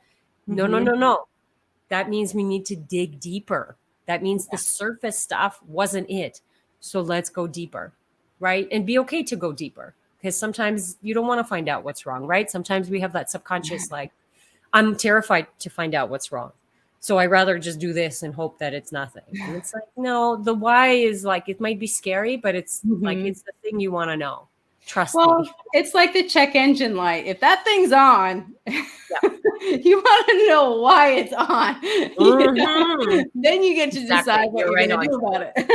No. That means we need to dig deeper. That means the surface stuff wasn't it. So let's go deeper, right? And be okay to go deeper, because sometimes you don't want to find out what's wrong, right? Sometimes we have that subconscious, like, I'm terrified to find out what's wrong. So I rather just do this and hope that it's nothing. And it's like, no, the why is like, it might be scary, but it's like, it's the thing you want to know. Trust me. It's like the check engine light. If that thing's on, you want to know why it's on. Then you get to decide what you're going to do about it.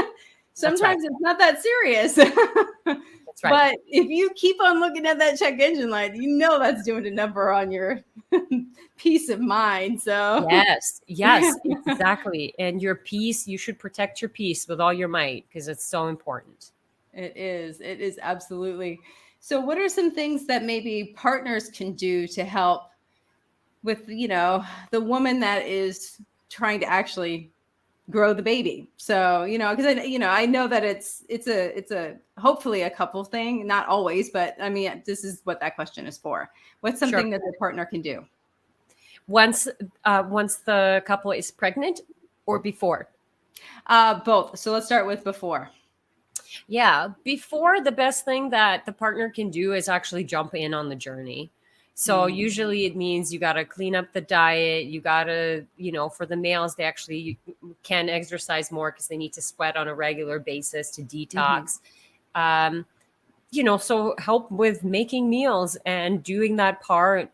Sometimes it's not that serious. That's right. But if you keep on looking at that check engine light, you know that's doing a number on your peace of mind. So yes, exactly. And your peace, you should protect your peace with all your might because it's so important. It is absolutely. So what are some things that maybe partners can do to help with, the woman that is trying to actually grow the baby? So, because I know that it's a hopefully a couple thing, not always, but I mean, this is what that question is for. What's something that the partner can do? Once the couple is pregnant or before? Both. So let's start with before. Yeah. Before, the best thing that the partner can do is actually jump in on the journey. So usually it means you got to clean up the diet. You got to, for the males, they actually can exercise more because they need to sweat on a regular basis to detox. So help with making meals and doing that part,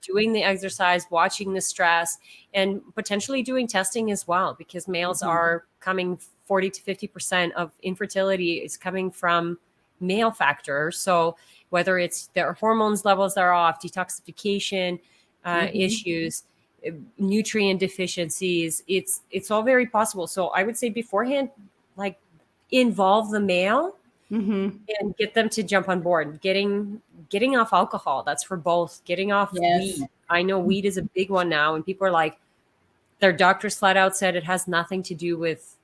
doing the exercise, watching the stress, and potentially doing testing as well, because males are coming 40 to 50% of infertility is coming from male factors. So whether it's their hormones levels that are off, detoxification issues, nutrient deficiencies, it's all very possible. So I would say beforehand, like involve the male and get them to jump on board. Getting off alcohol, that's for both. Getting off weed. I know weed is a big one now, and people are like, their doctors flat out said it has nothing to do with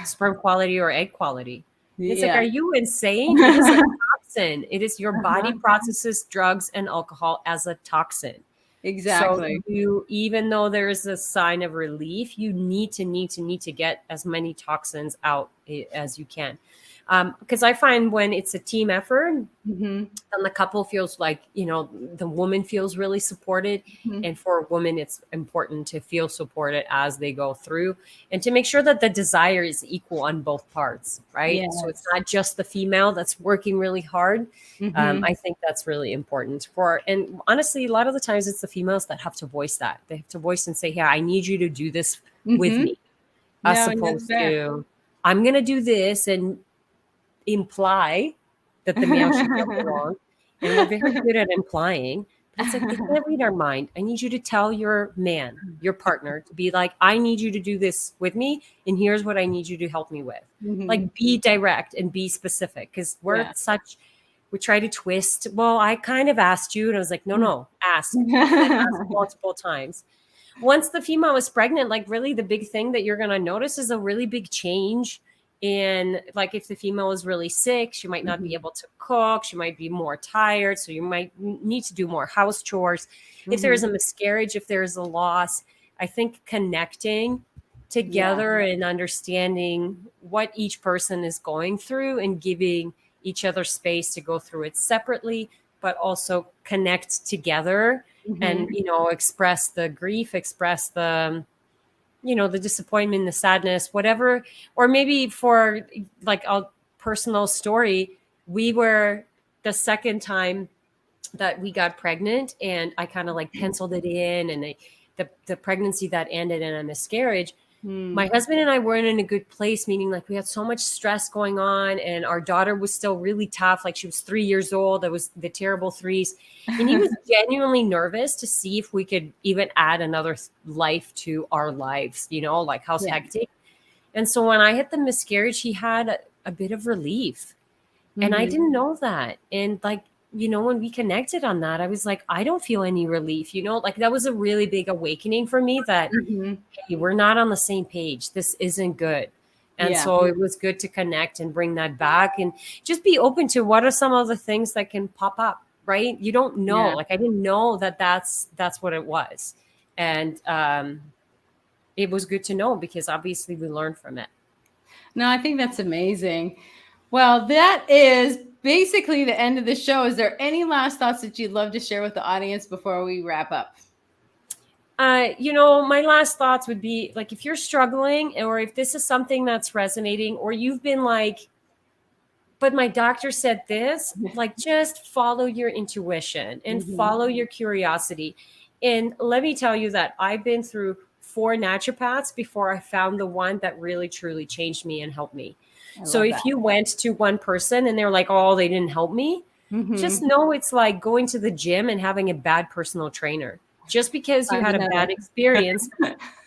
sperm quality or egg quality. It's like, are you insane? It is a toxin. It is your body processes drugs and alcohol as a toxin. Exactly. So even though there is a sign of relief, you need to get as many toxins out as you can. Because I find when it's a team effort, and the couple feels like, the woman feels really supported. And for a woman, it's important to feel supported as they go through and to make sure that the desire is equal on both parts, right? Yes. So it's not just the female that's working really hard. I think that's really important and honestly, a lot of the times it's the females that have to voice that. They have to voice and say, yeah, I need you to do this with me, as opposed to I'm going to do this and imply that the male should go along. And we're very good at implying. But it's like, they can't read our mind. I need you to tell your man, your partner, to be like, I need you to do this with me, and here's what I need you to help me with. Like, be direct and be specific, because we try to twist. Well, I kind of asked you, and I was like, no, ask multiple times. Once the female is pregnant, like really the big thing that you're going to notice is a really big change. And like if the female is really sick, she might not be able to cook. She might be more tired. So you might need to do more house chores. If there is a miscarriage, if there is a loss, I think connecting together and understanding what each person is going through and giving each other space to go through it separately, but also connect together and, express the grief, express the the disappointment, the sadness, whatever. Or maybe for like a personal story, we were the second time that we got pregnant, and I kind of like penciled it in, and the pregnancy that ended in a miscarriage. My husband and I weren't in a good place, meaning like we had so much stress going on, and our daughter was still really tough. Like she was 3 years old. That was the terrible threes. And he was genuinely nervous to see if we could even add another life to our lives, like how's hectic. And so when I hit the miscarriage, he had a bit of relief. And I didn't know that. And like, when we connected on that, I was like, I don't feel any relief, like that was a really big awakening for me that hey, we're not on the same page. This isn't good. And so it was good to connect and bring that back and just be open to what are some of the things that can pop up, right? You don't know. Like I didn't know that that's what it was. And it was good to know because obviously we learned from it. No, I think that's amazing. Well, that is basically the end of the show. Is there any last thoughts that you'd love to share with the audience before we wrap up? My last thoughts would be like, if you're struggling, or if this is something that's resonating, or you've been like, but my doctor said this, like, just follow your intuition and follow your curiosity. And let me tell you that I've been through 4 naturopaths before I found the one that really truly changed me and helped me. So if you went to one person and they're like, oh, they didn't help me, just know it's like going to the gym and having a bad personal trainer. Just because you had a bad experience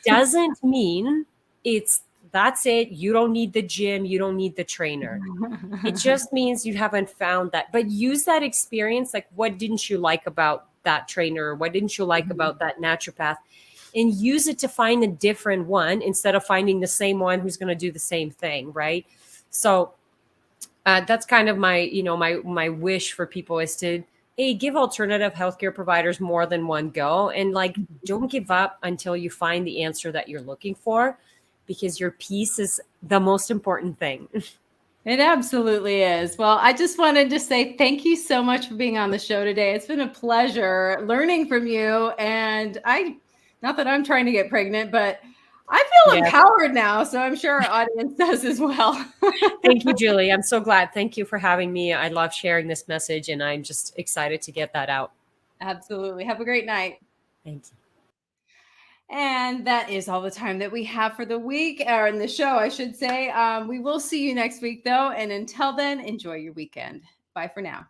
doesn't mean that's it. You don't need the gym. You don't need the trainer. It just means you haven't found that. But use that experience. Like, what didn't you like about that trainer? What didn't you like about that naturopath? And use it to find a different one instead of finding the same one who's going to do the same thing, right? So that's kind of my wish for people is to, hey, give alternative healthcare providers more than one go, and like, don't give up until you find the answer that you're looking for, because your peace is the most important thing. It absolutely is. Well, I just wanted to say thank you so much for being on the show today. It's been a pleasure learning from you. And not that I'm trying to get pregnant, but I feel empowered now. So I'm sure our audience does as well. Thank you, Julie. I'm so glad. Thank you for having me. I love sharing this message, and I'm just excited to get that out. Absolutely. Have a great night. Thank you. And that is all the time that we have for the week, or in the show, I should say. We will see you next week, though. And until then, enjoy your weekend. Bye for now.